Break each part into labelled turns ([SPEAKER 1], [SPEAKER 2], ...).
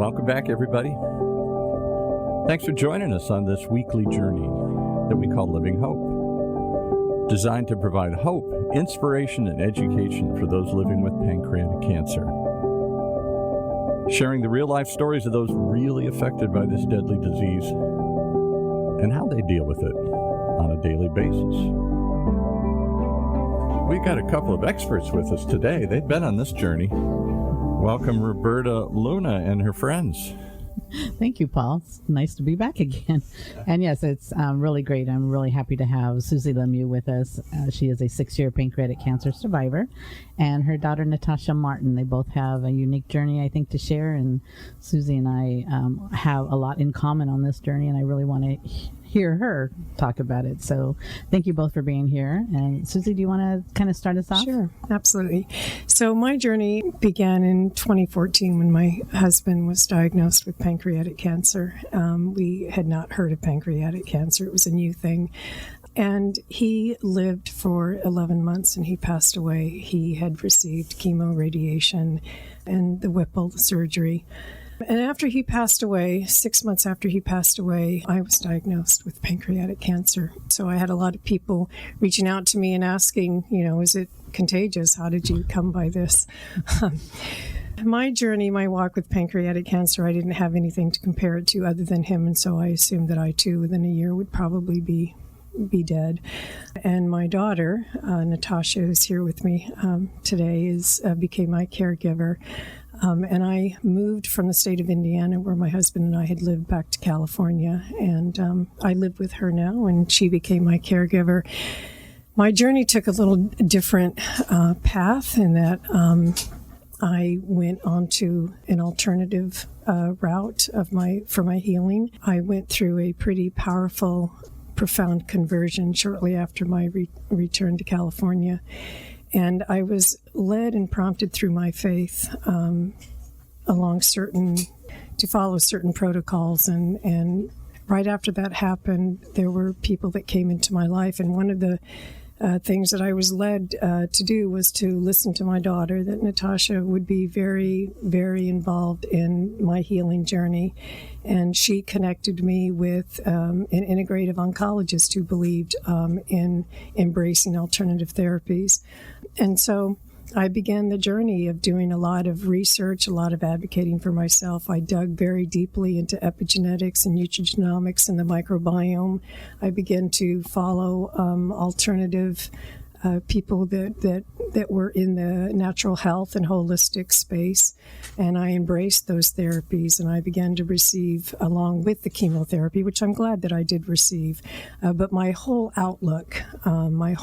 [SPEAKER 1] Welcome back, everybody. Thanks for joining us on this weekly journey that we call Living Hope, designed to provide hope, inspiration, and education for those living with pancreatic cancer. Sharing the real-life stories of those really affected by this deadly disease and how they deal with it on a daily basis. We've got a couple of experts with us today. They've been on this journey. Welcome, Roberta Luna and her friends.
[SPEAKER 2] Thank you, Paul. It's nice to be back again. And yes, it's really great. I'm really happy to have Susie Lemieux with us. She is a 6-year pancreatic cancer survivor, and her daughter, Natascha Martin. They both have a unique journey, I think, to share. And Susie and I have a lot in common on this journey, and I really want to hear her talk about it. So thank you both for being here. And Susie, do you want to kind of start us off?
[SPEAKER 3] Sure, absolutely. So my journey began in 2014 when my husband was diagnosed with pancreatic cancer. We had not heard of pancreatic cancer. It was a new thing. And he lived for 11 months and he passed away. He had received chemo, radiation, and the Whipple surgery. And after he passed away, 6 months after he passed away, I was diagnosed with pancreatic cancer. So I had a lot of people reaching out to me and asking, is it contagious? How did you come by this? My journey, my walk with pancreatic cancer, I didn't have anything to compare it to other than him. And so I assumed that I, too, within a year would probably be dead. And my daughter, Natascha, who's here with me today, became my caregiver. And I moved from the state of Indiana, where my husband and I had lived, back to California. And I live with her now, and she became my caregiver. My journey took a little different path in that I went onto an alternative route for my healing. I went through a pretty powerful, profound conversion shortly after my return to California. And I was led and prompted through my faith to follow certain protocols. And right after that happened, there were people that came into my life. And one of the things that I was led to do was to listen to my daughter, that Natascha would be very, very involved in my healing journey. And she connected me with an integrative oncologist who believed in embracing alternative therapies. And so I began the journey of doing a lot of research, a lot of advocating for myself. I dug very deeply into epigenetics and nutrigenomics and the microbiome. I began to follow alternative people that were in the natural health and holistic space, and I embraced those therapies, and I began to receive, along with the chemotherapy, which I'm glad that I did receive, but my whole outlook, my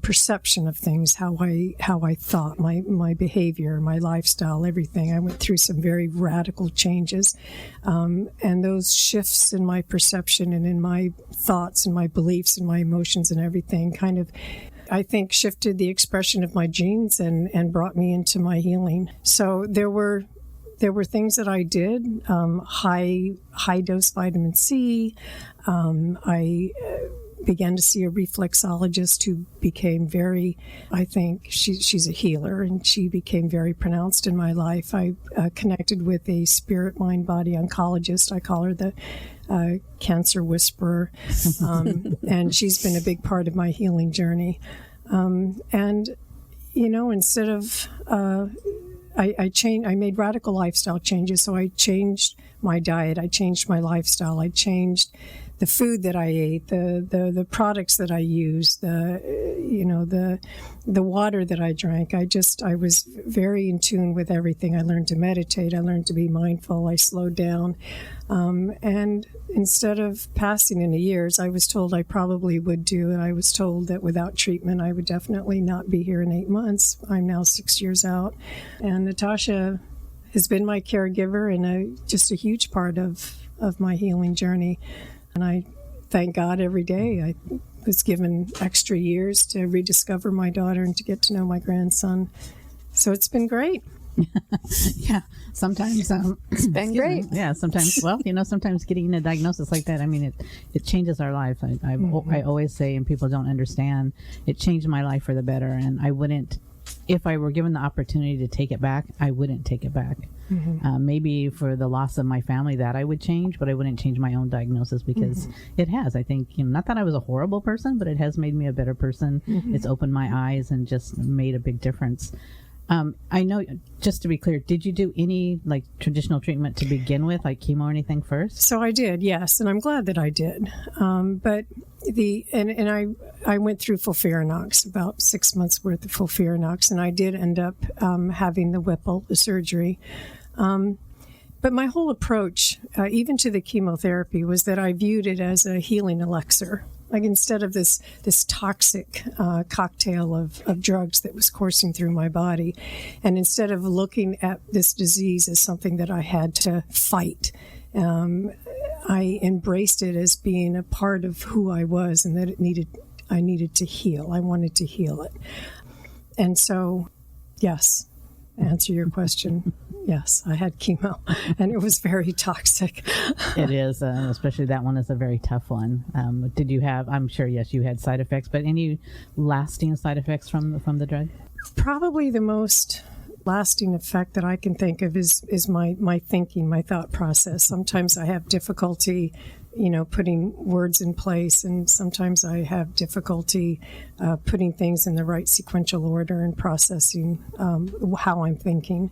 [SPEAKER 3] perception of things, how I thought, my behavior, my lifestyle, everything. I went through some very radical changes, and those shifts in my perception and in my thoughts and my beliefs and my emotions and everything kind of, I think, shifted the expression of my genes and brought me into my healing. So there were things that I did, high dose vitamin C. I began to see a reflexologist who became very, I think she's a healer, and she became very pronounced in my life. I connected with a spirit, mind, body oncologist. I call her the cancer whisperer, and she's been a big part of my healing journey. Instead of I made radical lifestyle changes. So I changed my diet, I changed my lifestyle, I changed the food that I ate, the products that I used, the water that I drank. I was very in tune with everything. I learned to meditate. I learned to be mindful. I slowed down. And instead of passing in a years, I was told I probably would do, and I was told that without treatment, I would definitely not be here in 8 months. I'm now 6 years out. And Natascha has been my caregiver and just a huge part of my healing journey. And I thank God every day. I was given extra years to rediscover my daughter and to get to know my grandson. So it's been great.
[SPEAKER 2] Yeah, sometimes
[SPEAKER 3] it's been great.
[SPEAKER 2] Yeah, sometimes. Well, sometimes getting a diagnosis like that, I mean, it changes our life. I always say, and people don't understand, it changed my life for the better, and I wouldn't if I were given the opportunity to take it back, I wouldn't take it back. Maybe for the loss of my family that I would change, but I wouldn't change my own diagnosis because it has. I think, not that I was a horrible person, but it has made me a better person. It's opened my eyes and just made a big difference. I know, just to be clear, did you do any like traditional treatment to begin with, like chemo or anything first?
[SPEAKER 3] So I did, yes, and I'm glad that I did. But I went through FOLFIRINOX, about 6 months worth of FOLFIRINOX, and I did end up having the Whipple, the surgery. But my whole approach, even to the chemotherapy, was that I viewed it as a healing elixir. Like, instead of this toxic cocktail of drugs that was coursing through my body, and instead of looking at this disease as something that I had to fight, I embraced it as being a part of who I was, and that I needed to heal. I wanted to heal it. And so, yes, answer your question. Yes, I had chemo, and it was very toxic.
[SPEAKER 2] It is, especially that one is a very tough one. Did you have, I'm sure, yes, you had side effects, but any lasting side effects from the drug?
[SPEAKER 3] Probably the most lasting effect that I can think of is my thinking, my thought process. Sometimes I have difficulty, putting words in place, and sometimes I have difficulty putting things in the right sequential order and processing how I'm thinking.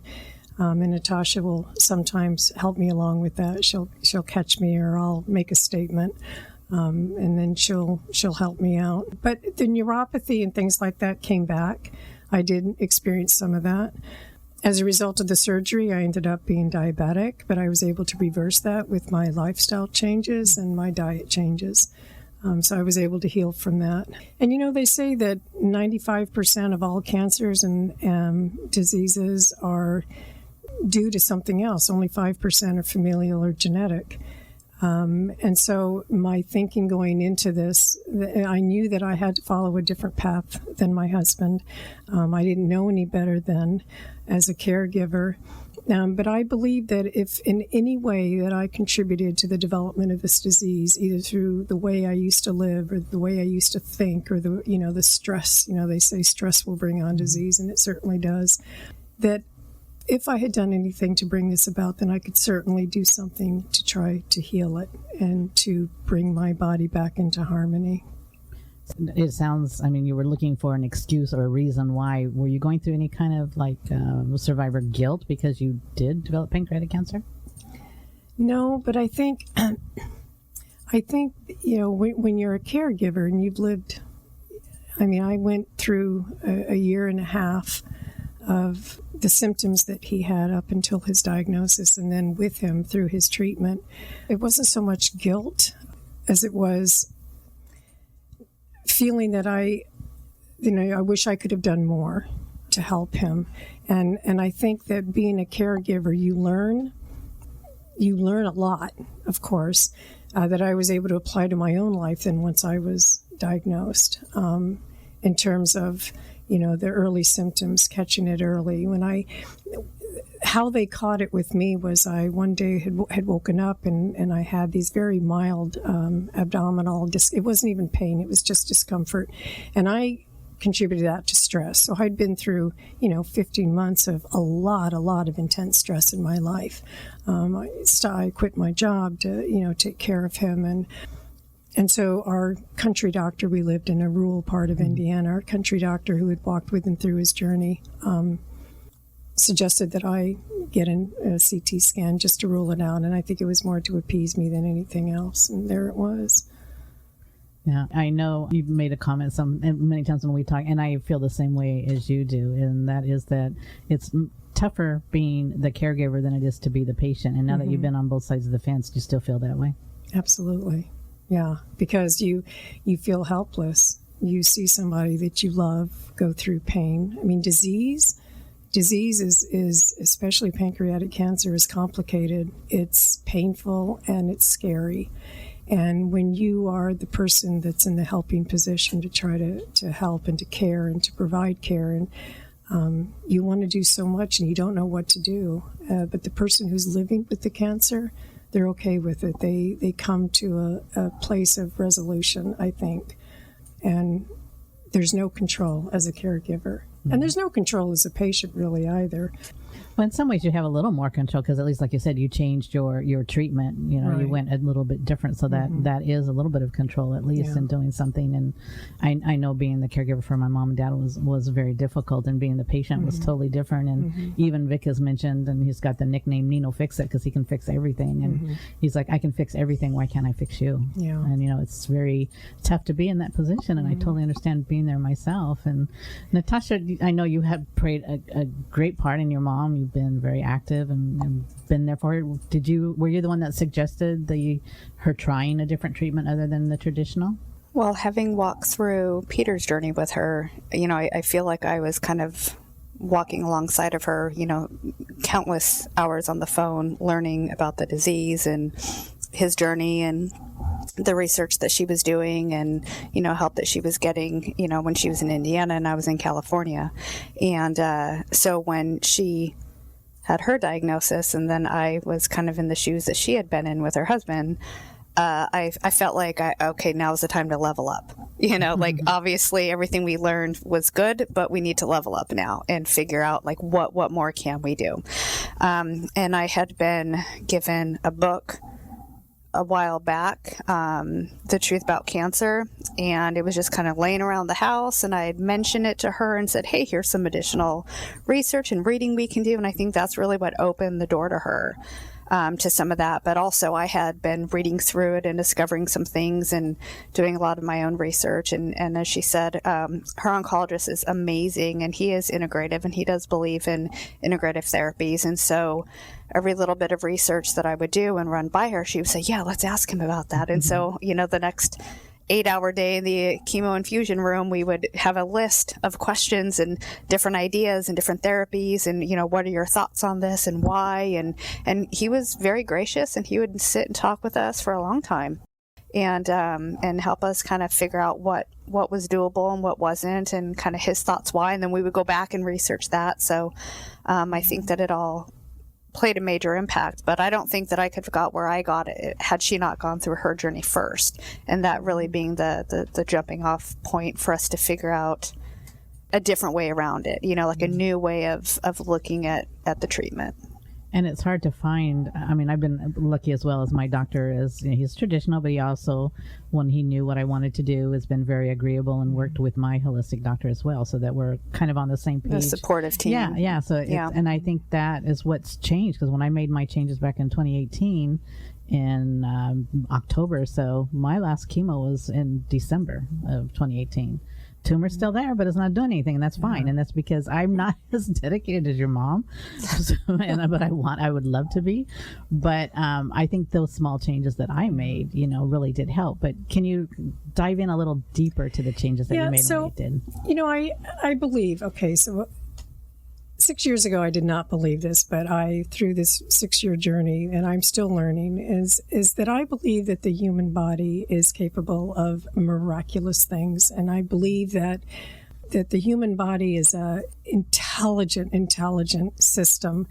[SPEAKER 3] And Natascha will sometimes help me along with that. She'll catch me, or I'll make a statement, and then she'll help me out. But the neuropathy and things like that came back. I did experience some of that. As a result of the surgery, I ended up being diabetic, but I was able to reverse that with my lifestyle changes and my diet changes. So I was able to heal from that. And they say that 95% of all cancers and diseases are due to something else. Only 5% are familial or genetic. And so my thinking going into this, I knew that I had to follow a different path than my husband. I didn't know any better then as a caregiver. But I believe that if in any way that I contributed to the development of this disease, either through the way I used to live or the way I used to think, or the stress, they say stress will bring on disease, and it certainly does, that if I had done anything to bring this about, then I could certainly do something to try to heal it and to bring my body back into harmony.
[SPEAKER 2] It sounds, you were looking for an excuse or a reason why. Were you going through any kind of survivor guilt because you did develop pancreatic cancer?
[SPEAKER 3] No, but I think when you're a caregiver and you've lived, I went through a year and a half of the symptoms that he had up until his diagnosis, and then with him through his treatment. It wasn't so much guilt as it was feeling that I wish I could have done more to help him. And I think that being a caregiver, you learn a lot, of course, that I was able to apply to my own life then once I was diagnosed, in terms of the early symptoms, catching it early. How they caught it with me was I one day had woken up and I had these very mild abdominal, it wasn't even pain, it was just discomfort. And I contributed that to stress. So I'd been through, 15 months of a lot of intense stress in my life. I quit my job to, take care of him. And so our country doctor, we lived in a rural part of Indiana, our country doctor who had walked with him through his journey, suggested that I get a CT scan just to rule it out. And I think it was more to appease me than anything else. And there it was.
[SPEAKER 2] Yeah, I know you've made a comment many times when we talk, and I feel the same way as you do, and that is that it's tougher being the caregiver than it is to be the patient. And now that you've been on both sides of the fence, do you still feel that way? Absolutely.
[SPEAKER 3] Yeah, because you feel helpless. You see somebody that you love go through pain. Disease is, especially pancreatic cancer, is complicated. It's painful and it's scary. And when you are the person that's in the helping position to try to help and to care and to provide care, and you want to do so much and you don't know what to do, but the person who's living with the cancer, they're okay with it. They come to a place of resolution, I think. And there's no control as a caregiver. And there's no control as a patient, really, either.
[SPEAKER 2] Well, in some ways you have a little more control because at least, like you said, you changed your treatment. You know,
[SPEAKER 3] Right.
[SPEAKER 2] you went a little bit different, so that is a little bit of control at least in doing something. And I know being the caregiver for my mom and dad was very difficult, and being the patient was totally different. And even Vic has mentioned, and he's got the nickname Nino Fix It because he can fix everything. And he's like, I can fix everything. Why can't I fix you?
[SPEAKER 3] Yeah.
[SPEAKER 2] And you know, it's very tough to be in that position, and I totally understand being there myself. And Natascha, I know you have played a great part in your mom. You've been very active and been there for her. Were you the one that suggested her trying a different treatment other than the traditional?
[SPEAKER 4] Well, having walked through Peter's journey with her, you know, I feel like I was kind of walking alongside of her, you know, countless hours on the phone learning about the disease and his journey and the research that she was doing and, you know, help that she was getting, you know, when she was in Indiana and I was in California. And so when she had her diagnosis and then I was kind of in the shoes that she had been in with her husband, I felt like, okay, now's the time to level up. You know, like obviously everything we learned was good, but we need to level up now and figure out like what more can we do. And I had been given a book a while back, The Truth About Cancer, and it was just kind of laying around the house, and I had mentioned it to her and said, hey, here's some additional research and reading we can do, and I think that's really what opened the door to her. To some of that, but also I had been reading through it and discovering some things and doing a lot of my own research. And as she said, her oncologist is amazing and he is integrative and he does believe in integrative therapies. And so every little bit of research that I would do and run by her, she would say, yeah, let's ask him about that. And so, you know, the next 8-hour day in the chemo infusion room, we would have a list of questions and different ideas and different therapies and, you know, what are your thoughts on this and why? And he was very gracious and he would sit and talk with us for a long time and help us kind of figure out what was doable and what wasn't and kind of his thoughts why. And then we would go back and research that. So I think that it all played a major impact, but I don't think that I could have got where I got it had she not gone through her journey first, and that really being the jumping off point for us to figure out a different way around it, you know, like a new way of looking at the treatment.
[SPEAKER 2] And it's hard to find. I mean, I've been lucky as well as my doctor is, you know, he's traditional, but he also, when he knew what I wanted to do, has been very agreeable and worked with my holistic doctor as well, so that we're kind of on the same page.
[SPEAKER 4] The supportive team.
[SPEAKER 2] Yeah. So, and I think that is what's changed, because when I made my changes back in 2018, in October, so my last chemo was in December of 2018. Tumor's still there, but it's not doing anything, and that's fine. And that's because I'm not as dedicated as your mom, but I would love to be. But I think those small changes that I made, you know, really did help. But can you dive in a little deeper to the changes that you made and what you did?
[SPEAKER 3] You know, I believe, okay, so 6 years ago, I did not believe this, but through this 6-year journey, and I'm still learning, is that I believe that the human body is capable of miraculous things. And I believe that the human body is a intelligent system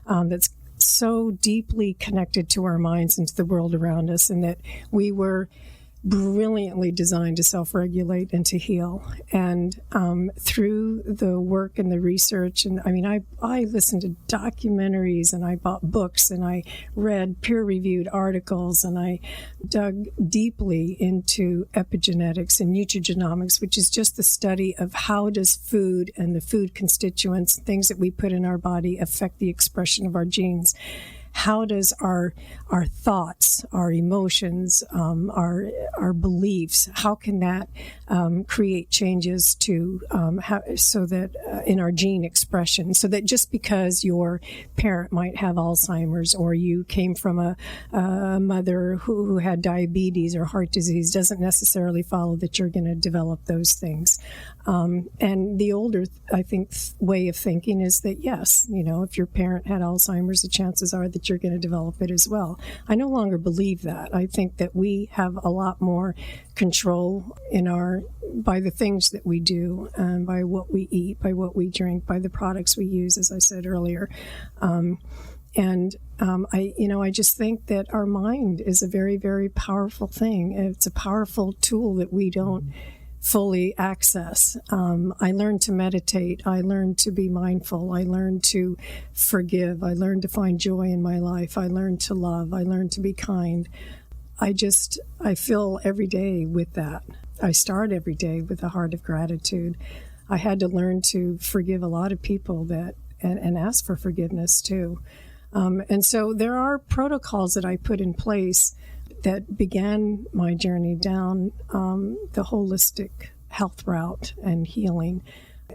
[SPEAKER 3] that's so deeply connected to our minds and to the world around us, and that we were brilliantly designed to self-regulate and to heal. And through the work and the research, and I mean, I listened to documentaries and I bought books and I read peer-reviewed articles and I dug deeply into epigenetics and nutrigenomics, which is just the study of how does food and the food constituents, things that we put in our body, affect the expression of our genes. How does our thoughts, our emotions, our beliefs, how can that create changes to so that in our gene expression, so that just because your parent might have Alzheimer's or you came from a mother who had diabetes or heart disease doesn't necessarily follow that you're going to develop those things. And the older, I think, way of thinking is that, yes, you know, if your parent had Alzheimer's, the chances are that you're going to develop it as well. I no longer believe that. I think that we have a lot more control by the things that we do, and by what we eat, by what we drink, by the products we use, as I said earlier. I just think that our mind is a very, very powerful thing. It's a powerful tool that we don't fully access. I learned to meditate. I learned to be mindful. I learned to forgive. I learned to find joy in my life. I learned to love. I learned to be kind. I fill every day with that. I start every day with a heart of gratitude. I had to learn to forgive a lot of people and ask for forgiveness too. And so there are protocols that I put in place that began my journey down the holistic health route and healing.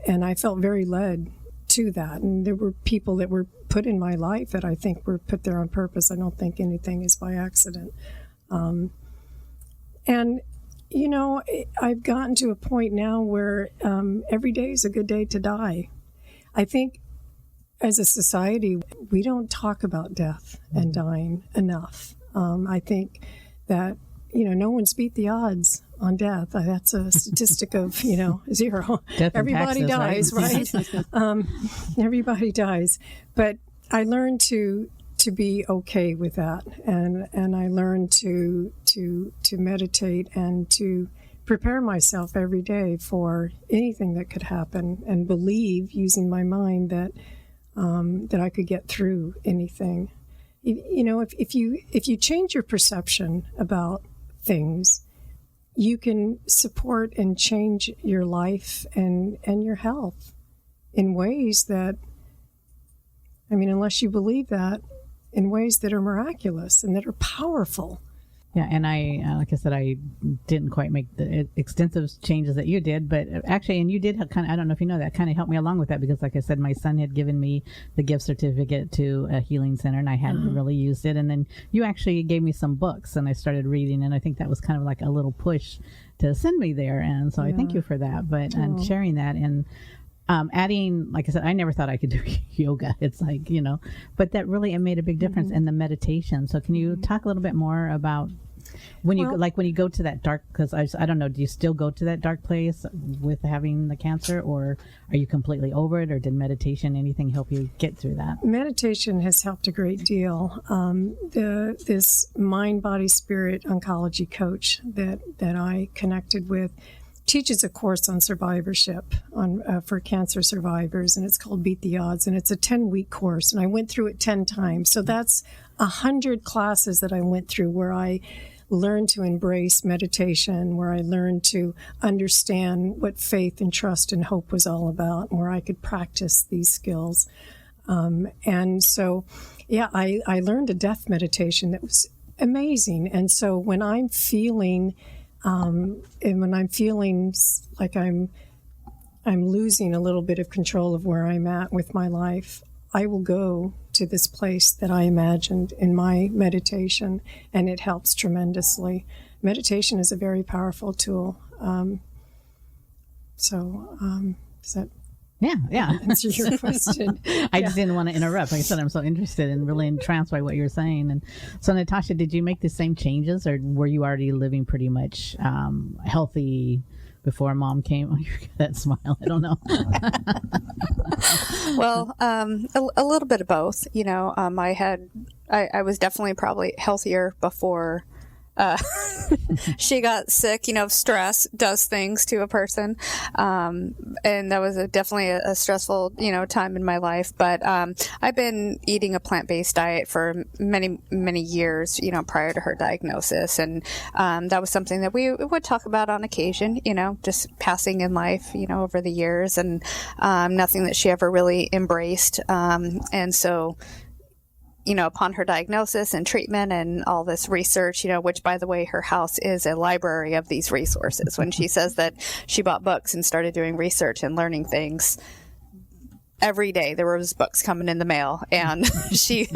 [SPEAKER 3] And I felt very led to that. And there were people that were put in my life that I think were put there on purpose. I don't think anything is by accident. And, you know, I've gotten to a point now where every day is a good day to die. I think as a society, we don't talk about death and dying enough. I think that, you know, no one's beat the odds on death. That's a statistic of, you know, 0. Everybody dies, right? Everybody dies. But I learned to be okay with that, and I learned to meditate and to prepare myself every day for anything that could happen, and believe, using my mind, that I could get through anything. You know, if you change your perception about things, you can support and change your life and your health in ways that, I mean, unless you believe that, in ways that are miraculous and that are powerful.
[SPEAKER 2] Yeah, and I, like I said, I didn't quite make the extensive changes that you did, but actually, and you did kind of, I don't know if you know that, kind of helped me along with that, because like I said, my son had given me the gift certificate to a healing center, and I hadn't really used it. And then you actually gave me some books, and I started reading, and I think that was kind of like a little push to send me there. And so I thank you for that, and sharing that. And adding, like I said, I never thought I could do yoga. It's like, you know, but that really, it made a big difference in the meditation. So can you talk a little bit more about when you, when you go to that dark, because I don't know, do you still go to that dark place with having the cancer, or are you completely over it, or did meditation, anything help you get through that?
[SPEAKER 3] Meditation has helped a great deal. This mind, body, spirit oncology coach that I connected with teaches a course on survivorship for cancer survivors, and it's called Beat the Odds, and it's a 10-week course, and I went through it 10 times. So that's 100 classes that I went through, where I learned to embrace meditation, where I learned to understand what faith and trust and hope was all about, and where I could practice these skills. And so, yeah, I learned a death meditation that was amazing. And so when I'm feeling like I'm losing a little bit of control of where I'm at with my life, I will go to this place that I imagined in my meditation, and it helps tremendously. Meditation is a very powerful tool. Does that answer your question?
[SPEAKER 2] I just didn't want to interrupt. Like I said, I'm so interested and really entranced by what you're saying. And so, Natascha, did you make the same changes, or were you already living pretty much healthy before Mom came? Oh, you got that smile. I don't know.
[SPEAKER 4] Well, a little bit of both. You know, I was definitely probably healthier before she got sick. You know, stress does things to a person. And that was definitely a stressful, you know, time in my life. But I've been eating a plant-based diet for many, many years, you know, prior to her diagnosis. And that was something that we would talk about on occasion, you know, just passing in life, you know, over the years, and nothing that she ever really embraced. And so, you know, upon her diagnosis and treatment and all this research, you know, which, by the way, her house is a library of these resources. When she says that she bought books and started doing research and learning things, every day there was books coming in the mail, and she,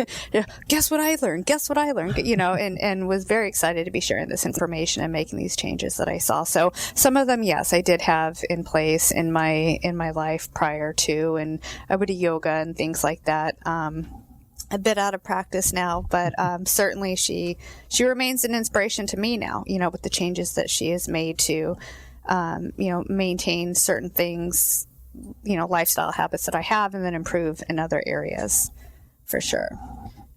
[SPEAKER 4] guess what I learned, you know, and was very excited to be sharing this information and making these changes that I saw. So some of them, yes, I did have in place in my life prior to, and I would do yoga and things like that. A bit out of practice now, but certainly she remains an inspiration to me now, you know, with the changes that she has made to, you know, maintain certain things, you know, lifestyle habits that I have, and then improve in other areas, for sure.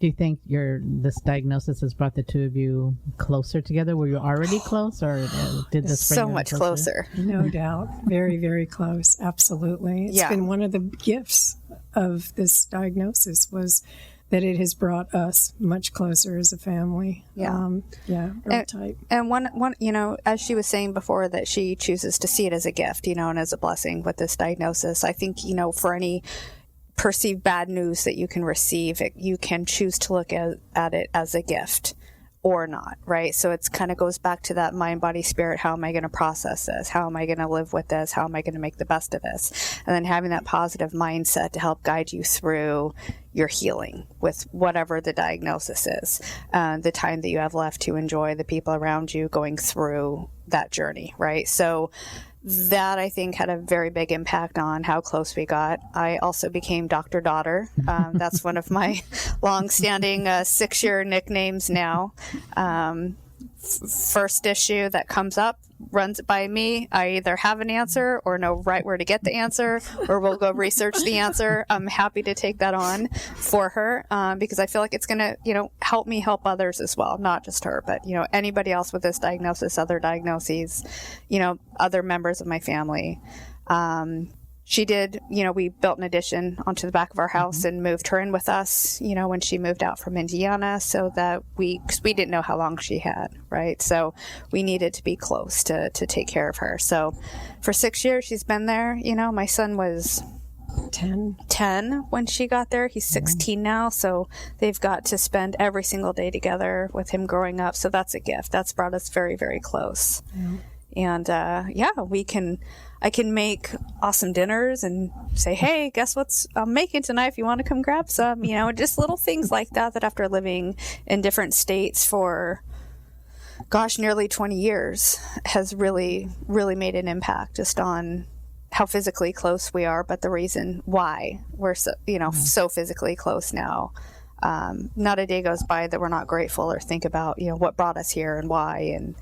[SPEAKER 2] Do you think this diagnosis has brought the two of you closer together? Were you already close, or did this bring
[SPEAKER 4] So
[SPEAKER 2] you
[SPEAKER 4] much
[SPEAKER 2] closer?
[SPEAKER 3] No doubt. Very, very close. Absolutely. It's been one of the gifts of this diagnosis was that it has brought us much closer as a family. Real tight.
[SPEAKER 4] And one, as she was saying before, that she chooses to see it as a gift, and as a blessing with this diagnosis. I think, for any perceived bad news that you can receive, you can choose to look at it as a gift or not, right? So it's kind of goes back to that mind, body, spirit. How am I going to process this? How am I going to live with this? How am I going to make the best of this? And then having that positive mindset to help guide you through your healing with whatever the diagnosis is, the time that you have left to enjoy the people around you going through that journey, right? So that, I think, had a very big impact on how close we got. I also became Dr. Daughter. That's one of my long-standing 6-year nicknames now. First issue that comes up, runs it by me. I either have an answer or know right where to get the answer, or we'll go research the answer. I'm happy to take that on for her because I feel like it's going to, help me help others as well, not just her, but, anybody else with this diagnosis, other diagnoses, other members of my family. She did, we built an addition onto the back of our house and moved her in with us, when she moved out from Indiana, so that cause we didn't know how long she had, right? So we needed to be close to take care of her. So for 6 years, she's been there. My son was 10 when she got there. He's 16 now, so they've got to spend every single day together with him growing up. So that's a gift. That's brought us very, very close. And I can make awesome dinners and say, hey, guess what's I'm making tonight if you want to come grab some, just little things like that after living in different states for, nearly 20 years has really, really made an impact just on how physically close we are, but the reason why we're so, so physically close now. Not a day goes by that we're not grateful or think about, what brought us here and why, and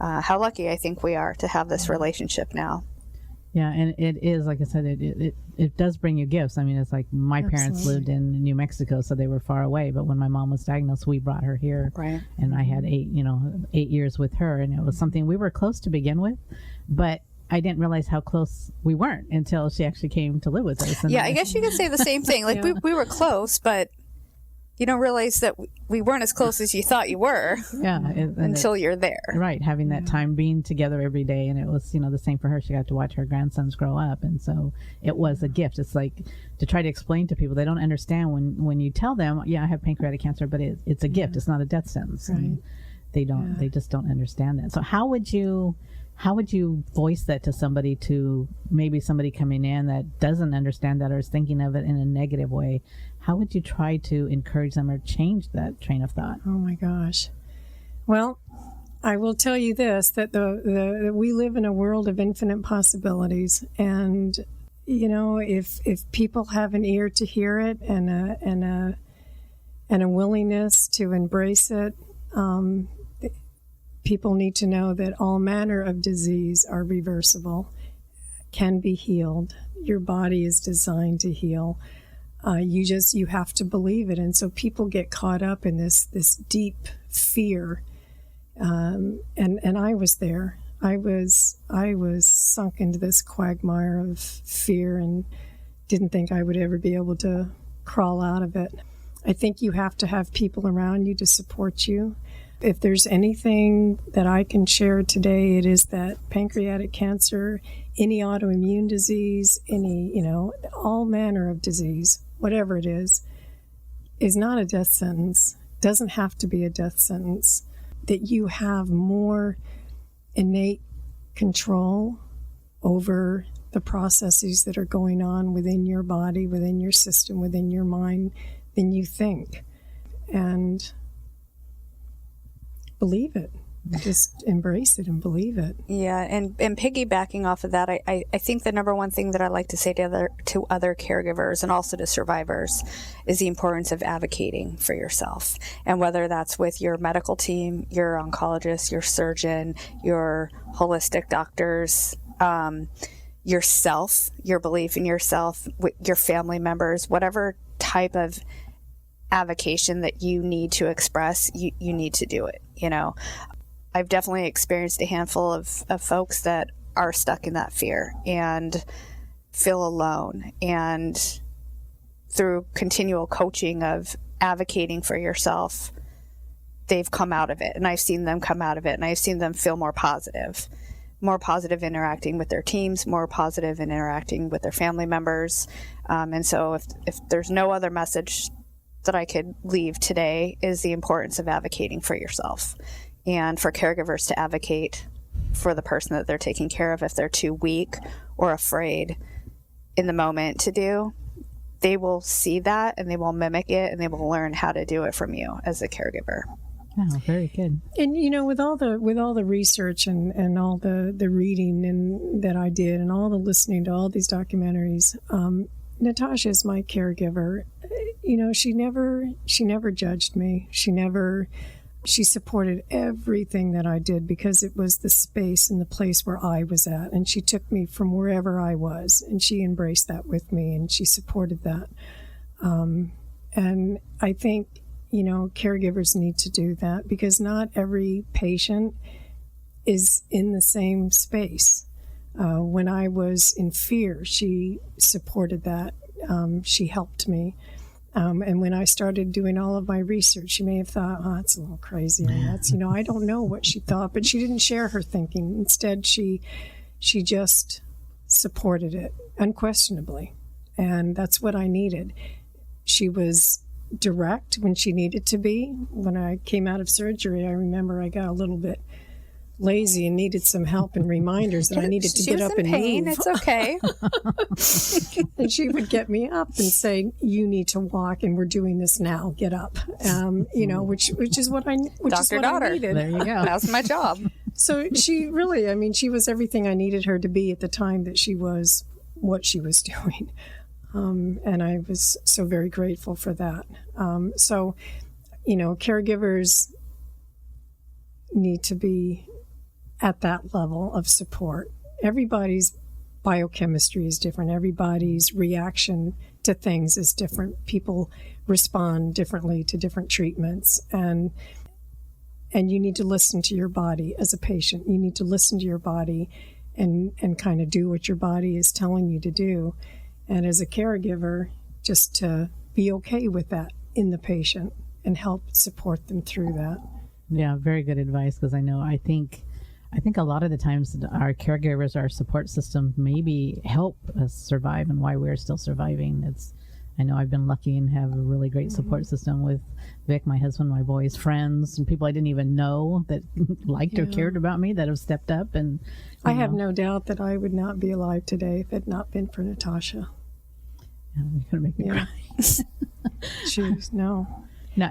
[SPEAKER 4] how lucky I think we are to have this relationship now.
[SPEAKER 2] Yeah, and it is, like I said, it does bring you gifts. I mean, it's like my parents lived in New Mexico, so they were far away. But when my mom was diagnosed, we brought her here.
[SPEAKER 4] Right.
[SPEAKER 2] And I had 8 years with her, and it was something we were close to begin with, but I didn't realize how close we weren't until she actually came to live with us. And
[SPEAKER 4] I guess you could say the same thing. Like we were close, but you don't realize that we weren't as close as you thought you were until you're there.
[SPEAKER 2] Right, having that time being together every day. And it was, the same for her. She got to watch her grandsons grow up. And so it was a gift. It's like to try to explain to people, they don't understand when you tell them, I have pancreatic cancer, but it's a gift. It's not a death sentence. Right. And they just don't understand that. So how would you voice that to somebody, to maybe somebody coming in that doesn't understand that or is thinking of it in a negative way? How would you try to encourage them or change that train of thought?
[SPEAKER 3] Oh my gosh. Well, I will tell you this, that we live in a world of infinite possibilities. And, if people have an ear to hear it and a willingness to embrace it, people need to know that all manner of disease are reversible, can be healed. Your body is designed to heal. You have to believe it. And so people get caught up in this deep fear. And I was there. I was sunk into this quagmire of fear and didn't think I would ever be able to crawl out of it. I think you have to have people around you to support you. If there's anything that I can share today, it is that pancreatic cancer, any autoimmune disease, all manner of disease, whatever it is not a death sentence, doesn't have to be a death sentence, that you have more innate control over the processes that are going on within your body, within your system, within your mind than you think. And believe it. Just embrace it and believe it.
[SPEAKER 4] Yeah, and piggybacking off of that, I think the number one thing that I like to say to other caregivers and also to survivors is the importance of advocating for yourself. And whether that's with your medical team, your oncologist, your surgeon, your holistic doctors, yourself, your belief in yourself, your family members, whatever type of avocation that you need to express, you need to do it. I've definitely experienced a handful of folks that are stuck in that fear and feel alone. And through continual coaching of advocating for yourself, they've come out of it. And I've seen them come out of it, and I've seen them feel more positive interacting with their teams, more positive in interacting with their family members. And so if there's no other message that I could leave today, is the importance of advocating for yourself, and for caregivers to advocate for the person that they're taking care of. If they're too weak or afraid in the moment to do, they will see that and they will mimic it, and they will learn how to do it from you as a caregiver.
[SPEAKER 2] Oh, very good.
[SPEAKER 3] And with all the research and all the reading that I did, and all the listening to all these documentaries, Natascha is my caregiver. She never judged me. She supported everything that I did, because it was the space and the place where I was at, and she took me from wherever I was, and she embraced that with me, and she supported that. And I think caregivers need to do that, because not every patient is in the same space. When I was in fear, she supported that. She helped me. And when I started doing all of my research, she may have thought, that's a little crazy. And that's, I don't know what she thought, but she didn't share her thinking. Instead, she just supported it unquestionably. And that's what I needed. She was direct when she needed to be. When I came out of surgery, I remember I got a little bit lazy and needed some help and reminders that I needed to get up and move.
[SPEAKER 4] It's okay.
[SPEAKER 3] And she would get me up and say, "You need to walk, and we're doing this now. Get up." Which is what I needed.
[SPEAKER 2] There you go.
[SPEAKER 4] That's my job.
[SPEAKER 3] So she really, she was everything I needed her to be at the time that she was what she was doing. And I was so very grateful for that. Caregivers need to be at that level of support. Everybody's biochemistry is different. Everybody's reaction to things is different. People respond differently to different treatments. And you need to listen to your body as a patient. You need to listen to your body and kind of do what your body is telling you to do. And as a caregiver, just to be okay with that in the patient and help support them through that.
[SPEAKER 2] Yeah, very good advice, because I think a lot of the times our caregivers, our support system, maybe help us survive, and why we're still surviving. I know I've been lucky and have a really great support system with Vic, my husband, my boys, friends, and people I didn't even know that liked or cared about me, that have stepped up. And
[SPEAKER 3] I have no doubt that I would not be alive today if it had not been for Natascha.
[SPEAKER 2] Yeah, you're going to make me cry. No,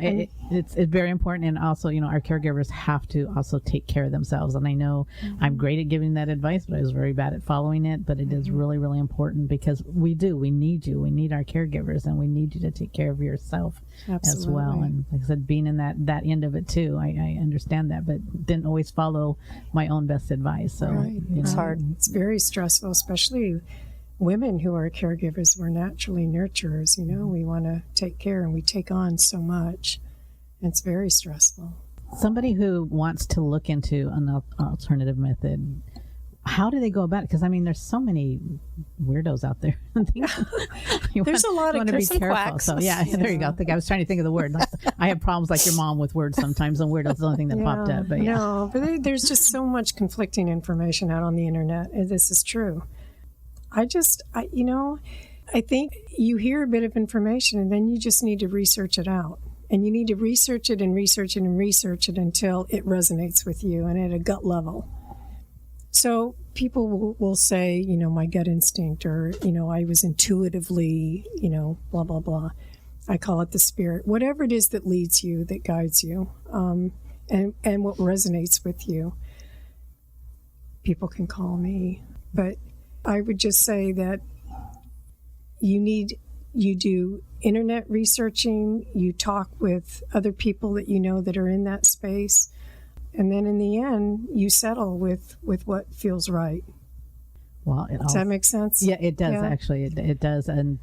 [SPEAKER 2] it's very important. And also, our caregivers have to also take care of themselves. And I know I'm great at giving that advice, but I was very bad at following it. But it is really, really important, because we need you. We need our caregivers, and we need you to take care of yourself as well. And like I said, being in that end of it too, I understand that, but didn't always follow my own best advice. So
[SPEAKER 3] it's hard. It's very stressful, especially women who are caregivers. We're naturally nurturers, we want to take care, and we take on so much. It's very stressful.
[SPEAKER 2] Somebody who wants to look into an alternative method, how do they go about it? Because there's so many weirdos out there.
[SPEAKER 3] There's a lot of
[SPEAKER 2] be careful.
[SPEAKER 3] quacks.
[SPEAKER 2] So there you go. I was trying to think of the word. I have problems like your mom with words sometimes, and weirdos is the only thing that popped up. But
[SPEAKER 3] no, but there's just so much conflicting information out on the internet. This is true. I think you hear a bit of information, and then you just need to research it out. And you need to research it and research it and research it until it resonates with you and at a gut level. So people will say, my gut instinct, or, I was intuitively, blah, blah, blah. I call it the spirit. Whatever it is that leads you, that guides you, and what resonates with you. People can call me. But I would just say that you do internet researching, you talk with other people that that are in that space, and then in the end, you settle with what feels right.
[SPEAKER 2] Well,
[SPEAKER 3] Does that make sense?
[SPEAKER 2] Yeah, it does, actually. It does. And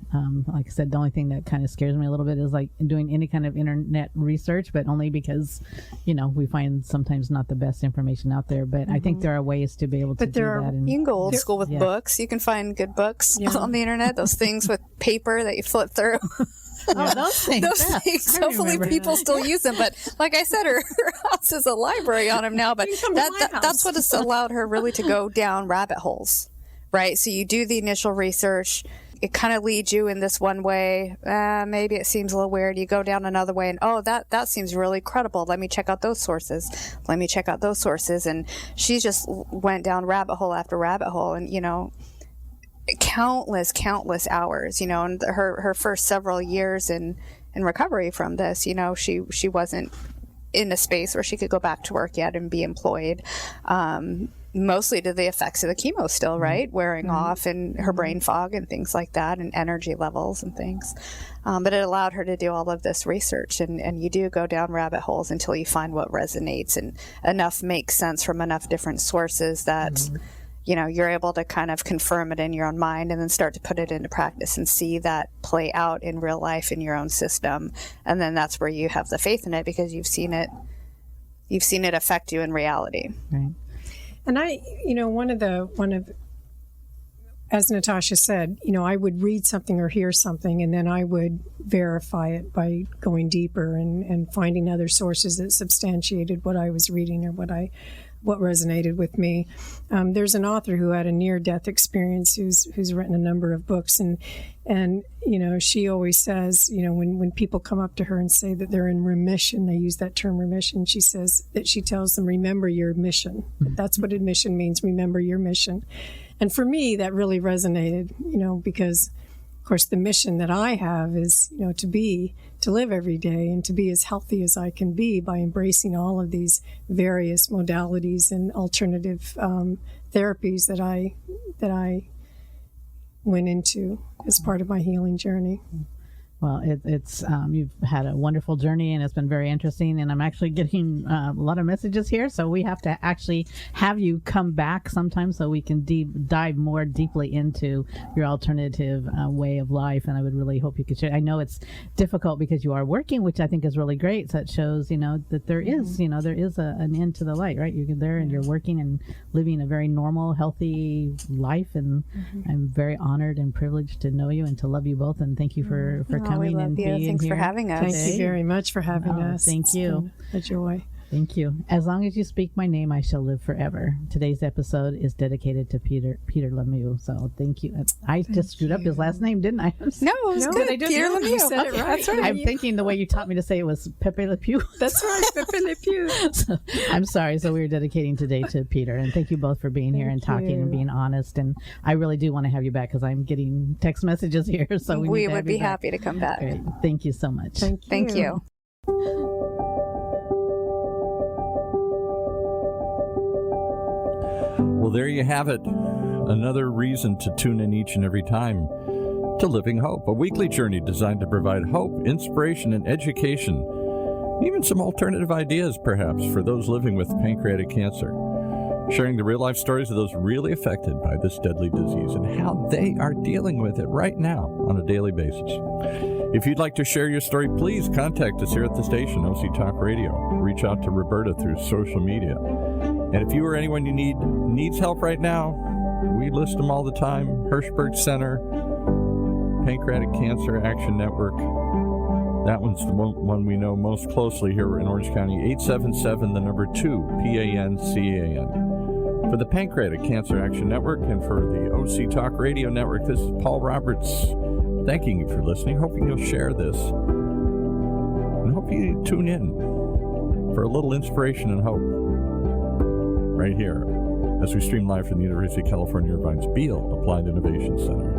[SPEAKER 2] like I said, the only thing that kind of scares me a little bit is like doing any kind of internet research, but only because, we find sometimes not the best information out there. But I think there are ways to be able to do that.
[SPEAKER 4] You can go old school with books. You can find good books on the internet, those things with paper that you flip through.
[SPEAKER 2] Oh, those things.
[SPEAKER 4] Hopefully people still use them. But like I said, her house is a library on them now. But that's what has allowed her really to go down rabbit holes, right? So you do the initial research. It kind of leads you in this one way. Maybe it seems a little weird. You go down another way, and that seems really credible. Let me check out those sources. And she just went down rabbit hole after rabbit hole, and countless hours, and her first several years in recovery from this, she wasn't in a space where she could go back to work yet and be employed, mostly to the effects of the chemo still, right? Wearing off, and her brain fog and things like that, and energy levels and things. But it allowed her to do all of this research, and you do go down rabbit holes until you find what resonates, and enough makes sense from enough different sources that you're able to kind of confirm it in your own mind and then start to put it into practice and see that play out in real life in your own system. And then that's where you have the faith in it, because you've seen it affect you in reality.
[SPEAKER 2] Right.
[SPEAKER 3] And one of, as Natascha said, I would read something or hear something, and then I would verify it by going deeper and finding other sources that substantiated what I was reading or what resonated with me. There's an author who had a near-death experience who's written a number of books, and she always says, when people come up to her and say that they're in remission, they use that term remission. She says that she tells them, remember your mission. That's what admission means, remember your mission. And for me, that really resonated, because of course the mission that I have is, to live every day and to be as healthy as I can be by embracing all of these various modalities and alternative therapies that I went into as part of my healing journey.
[SPEAKER 2] Well, it's you've had a wonderful journey, and it's been very interesting, and I'm actually getting a lot of messages here, so we have to actually have you come back sometime so we can dive more deeply into your alternative way of life, and I would really hope you could share. I know it's difficult because you are working, which I think is really great, so it shows, that there is, there is an end to the light, right? You're there and you're working and living a very normal, healthy life, and I'm very honored and privileged to know you and to love you both, and thank you for coming and being
[SPEAKER 4] Thanks
[SPEAKER 2] here.
[SPEAKER 4] for having us.
[SPEAKER 3] Thank you very much for having us.
[SPEAKER 2] Thank you.
[SPEAKER 3] It's been a joy.
[SPEAKER 2] Thank you. As long as you speak my name, I shall live forever. Today's episode is dedicated to Peter Lemieux. So thank you. I just screwed up his last name, didn't I?
[SPEAKER 4] No, it was good. Peter Lemieux.
[SPEAKER 3] You said it right.
[SPEAKER 4] That's right.
[SPEAKER 2] I'm thinking the way you taught me to say it was Pepe Le Pew.
[SPEAKER 3] That's right, Pepe Le Pew.
[SPEAKER 2] So, I'm sorry. So we're dedicating today to Peter. And thank you both for being here and talking and being honest. And I really do want to have you back because I'm getting text messages here. So we
[SPEAKER 4] would be happy to come back.
[SPEAKER 2] Great. Thank you so much.
[SPEAKER 3] Thank you.
[SPEAKER 1] Well, there you have it. Another reason to tune in each and every time to Living Hope, a weekly journey designed to provide hope, inspiration, and education, even some alternative ideas, perhaps, for those living with pancreatic cancer, sharing the real-life stories of those really affected by this deadly disease and how they are dealing with it right now on a daily basis. If you'd like to share your story, please contact us here at the station, OC Talk Radio. Reach out to Roberta through social media. And if you or anyone you needs help right now, we list them all the time. Hirschberg Center, Pancreatic Cancer Action Network. That one's the one we know most closely here in Orange County. 877, the number 2, PANCAN. For the Pancreatic Cancer Action Network and for the OC Talk Radio Network, this is Paul Roberts thanking you for listening, hoping you'll share this, and hope you tune in for a little inspiration and hope right here as we stream live from the University of California, Irvine's Beale Applied Innovation Center.